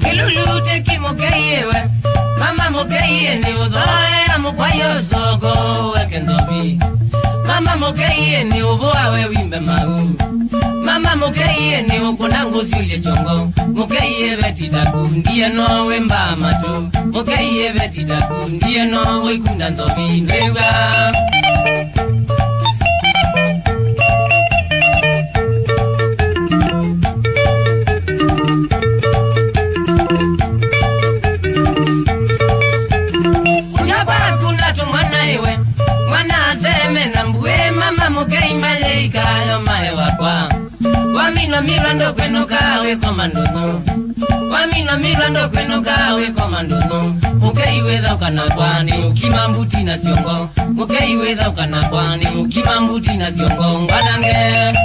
Kilulu teki mokeyewe Mama mokeye ni udhoe Mukwayo sogo weke nzobi Mama mokeye ni uvoa we wimbe mau Mama mokeye ni ukunangu zile chongo Mokeye veti taku ndiye no wemba matu Mokeye veti taku ndiye no wikunda nzobi nwewa Mama mokei malaika yo mae wakwa Wamino milando kweno kawe komandono Wamino milando kweno kawe komandono Mokei wetha ukana kwani ukimambuti na siongo Mokei wetha ukana kwani ukimambuti na siongo Ngwanange